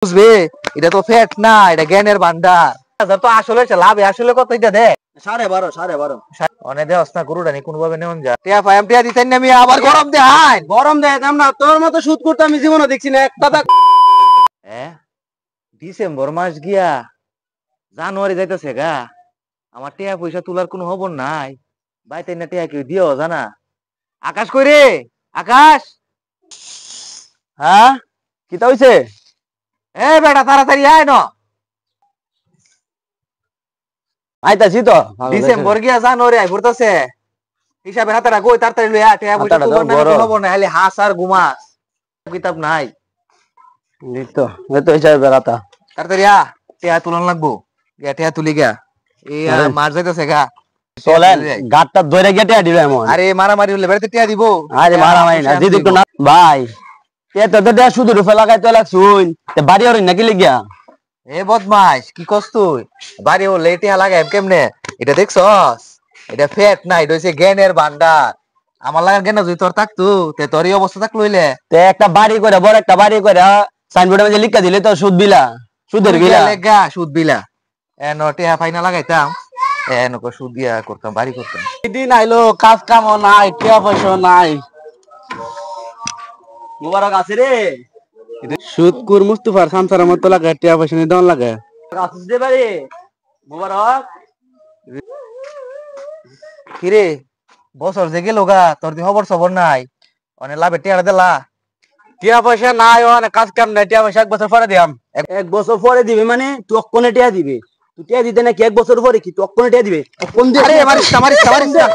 বুঝবে এটা তো ফ্যাট না, এটা জ্ঞানের ভান্ডার। তো আসলে লাভ আসলে কত এটা দেখ 12.5 অনেক দেওয়াস না গরুটা নি কোনোভাবে নেওয়া যায়। টিয়া ভাই আমি টিয়া দিতেন না, আমি আবার গরম দেয় গরম দেয় না। তোর মতো সুদ করতে আমি জীবনে দেখছি না একটা। ডিসেম্বর মাস গিয়া জানুয়ারি যাইতেছে গা, আমার টিয়া পয়সা তোলার কোনো খবর নাই। বাইতে না টিয়া কেউ দিও জানা। আকাশ কই রে আকাশ? হ্যাঁ কিতা হইছে? এ বেটা তাড়াতাড়ি আয় ন। আইতাছি তো। ডিসেম্বর গিয়া জানুয়ারি আই পড়তাছে, হিসাবে হাতে রাখ। ওই তাড়াতাড়ি লইয়া টিয়া পয়সা তোলার না কোনো খবর নাই, খালি হাস আর ঘুমাস, কিতাব নাই। লিতো এতো হিসাবে বেরাতা তাড়াতাড়ি আ, টিয়া তুলন লাগবো। গিয়া টিয়া তুলি গা, এই মার যাইতেছে গা। চলেন গাটটা ধরে গিয়ে টিয়া দিবে এমন। আরে মারামারি হলে বেড়াতে টিয়া দিব। আরে মারামারি না দিদি একটু না ভাই, এত তো দেয়া শুধু রুফে লাগাইতে লাগছুন, তে বাড়ি হরিণ নাকি লিগিয়া? এ বদমাইশ কি কস তুই? বাড়ি হলে টিয়া লাগাই কেমনে? এটা দেখছস? এটা ফ্যাট না, এটা হইছে জ্ঞানের ভান্ডার। আমার লাগার জ্ঞান যদি তোর থাকতো তে তোর এই অবস্থা থাকলো হইলে। তে একটা বাড়ি করে বড় একটা বাড়ি করে সাইনবোর্ডে মধ্যে লিখা দিলে তো সুদ বিলা, সুদের বিলা লেগা সুদ বিলা। এন টিয়া ফাইনা লাগাইতাম, এন সুদ দিয়া করতাম, বাড়ি করতাম। দিন আইলো, কাজ কামও নাই, টিয়া পয়সা নাই। মুবারক আছে রে। সুদকুর মুস্তফার সামসারের মতো লাগে, টিয়া পয়সা নিয়ে দন লাগে। আসিস দে বাড়ি মুবারক। কিরে বছর যে গেল গা, তোর দি খবর সবর নাই? অনেক লাভে টিয়াটা দিলা? টিয়া পয়সা নাই, অনেক কাজ কাম নাই। টিয়া পয়সা 1 বছর পরে দিয়াম। 1 বছর পরে দিবে মানে তুই অক্ষণে টিয়া দিবে? তুই টিয়া দিতে নাকি 1 বছর পরে কি তুই অক্ষণে টিয়া দিবে? আরে মারিস না মারিস না মারিস না,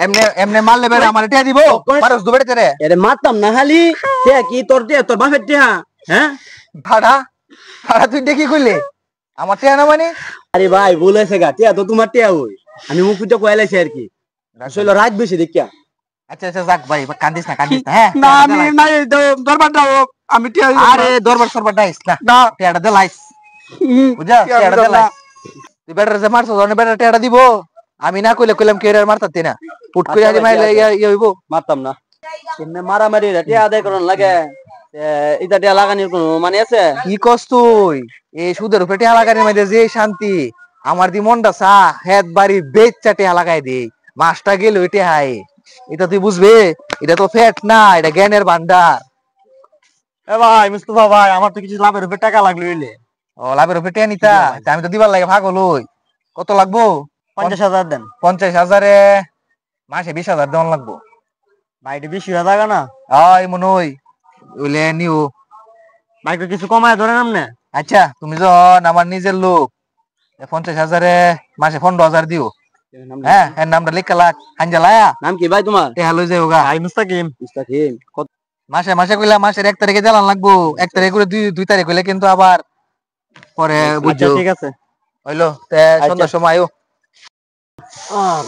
এমনে এমনে মারলে বেরে আমার টিয়া দিব? পারস দুবেড়ে তেরে আরে মারতাম না খালি। টিয়া কি তোর টিয়া, তোর বাপের টিয়া? হ্যাঁ ভাড়া ভাড়া তুই দেখি কইলে আমার টিয়া না মানে? আরে ভাই ভুল হয়েছে গা, টিয়া তো তোমার টিয়া। ওই আমি মুখ ফুটে কয়ালাইছি আর কি, আসলে রাত বেশি দেখিয়া। আচ্ছা আচ্ছা যাক ভাই, কান্দিস না কান্দিস না। হ্যাঁ না আমি নাই দরবার দাও, আমি টিয়া। আরে দরবার সরবার ডাইস না, টিয়াটা দেলাইস বুঝা, টিয়াটা দেলাইস। তুই বেটার যে মারছস অনেক বেটার টিয়াটা দিব। আমি না কইলে কইলাম কে আর মারতাতে না, পুট করে আদি মাইলে ইয়া হইবো। মারতাম না এমনি মারামারি টিয়া আদায় করন লাগে। এটা টিয়া লাগানির কোনো মানে আছে? কি কস তুই? এই সুদের উপরে টিয়া লাগানির মধ্যে যে শান্তি, আমার দি মনটা চা হেদ বাড়ি বেচা টিয়া লাগাই দে, মাসটা গেল ওইটা হাই। এটা তুই বুঝবে, এটা তো ফ্যাট না, এটা জ্ঞানের ভান্ডার। এ ভাই মুস্তফা ভাই, আমার তো কিছু লাভের উপর টাকা লাগলো হইলে। ও লাভের উপরে টিয়া নিতা? আমি তো দিবার লাগে পাগল হই। কত লাগবো? 50,000 দেন। 50,000-এ মাসে 20,000 দেওয়ান লাগবো। ভাই এটা বেশি হয়ে যাবে না? এই মনে হই ওইলে নিও। ভাই কিছু কমায় ধরেন আপনি। আচ্ছা তুমি যখন আমার নিজের লোক, 50,000-এ মাসে 15,000 দিও। হ্যাঁ এর নামটা লিখে লাগ হাঞ্জালায়া। নাম কি ভাই তোমার? টেহা লই যাও গা। ভাই মুস্তাকিম। মুস্তাকিম মাসে মাসে কইলা মাসের 1 তারিখে দিলান লাগবো। 1 তারিখ করে 2 তারিখ হইলে কিন্তু আবার পরে বুঝছো। ঠিক আছে হইলো তে সন্ধ্যার সময় আইও।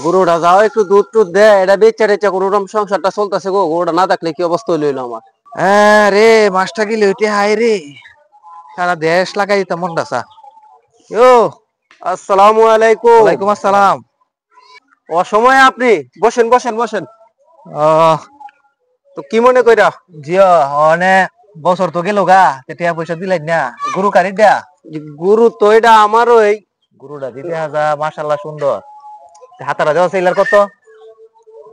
গরুটা যাও একটু দুধ টুধ দে, এটা বেচা টেচা গরুর সংসারটা চলতেছে গো। গরুটা না থাকলে কি অবস্থা হইলো আমার। রে মাসটা গেলে ওইটা হাই রে, সারা দেশ লাগাই দিতাম মনটা চা। ও আসসালামু আলাইকুম। ওয়ালাইকুম আসসালাম। অসময়ে আপনি বসেন বসেন বসেন। তো কি মনে কইরা? জিও অনেক বছর তো গেল গা, টিয়া পয়সা দিলাই না। গরু কারি দেয়া? গরু তো এটা আমারও। এই গরুটা দিতে হাজা মাশাআল্লাহ সুন্দর। হাতারা দেওয়া সেইলার কত?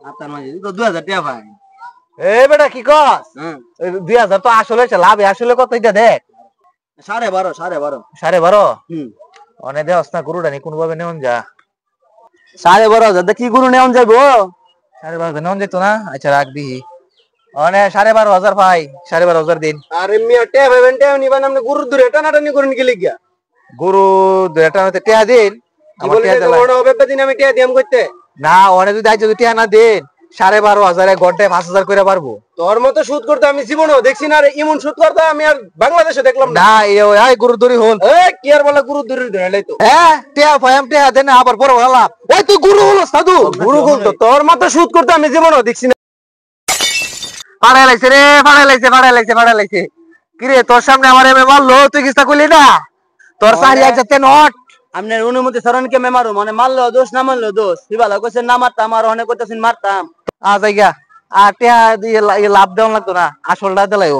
আপনার মাঝে তো 2000 টাকা ভাই। এ বেটা কি কস? 2000 তো আসলে লাভ, আসলে কত এটা দেখ। 12.5 12.5 অনেক দেওয়াস না, গরুটা নি কোনোভাবে নেওয়া যা। 12.5 কি গরু নেওয়া যাইবো? 12.5 নেওয়া যেত না? আচ্ছা রাখ দিহি অনেক 12.5 ভাই, 12.5 দিন। আরে মিয়া টেয়া ভাবেন টেয়া নিবেন আপনি, গরুর দূরে টানাটানি করেন কি লিখিয়া? গরু দুইটা হতে টিয়া দিন। আমার টিয়া দিলা বড় হবে দিন, আমি টিয়া দিয়াম করতে না। অনেক যদি আইছো টিয়া না দিন, 12.5 ঘন্টায় 5,000 করে পারবো। তোর মতো সুদ করতে আমি জীবনেও দেখছি না রে। এমন সুদ করতে আমি আর বাংলাদেশে দেখলাম না। না এই গরু দড়ি হল। কি আর বলে গরু দূরে ধরাইলাই তো। হ্যাঁ টিয়া ভাইম টিয়া দেন আবার বড় হলাম। ওই তুই গুরু হলো সাধু। গুরু বলতো তোর মতো সুদ করতে আমি জীবনেও দেখছি না। পাড়ায় লাইছে রে, পাড়ায় লাইছে। কিরে তোর সামনে আমার এমএ মারলো, তুই কিস্তা কইলি না? তোর সারি আইছে নট। আপনার অনুমতি সরণকে মে মারু মানে মারলো দোষ না মারলো দোষ। সিবালা কইছে না মারতাম, আর অনেক কইতাছেন মারতাম। জায়গা আর টিয়া দিয়ে লাভ দেওয়া লাগতো না, আসলটা দিলাইও।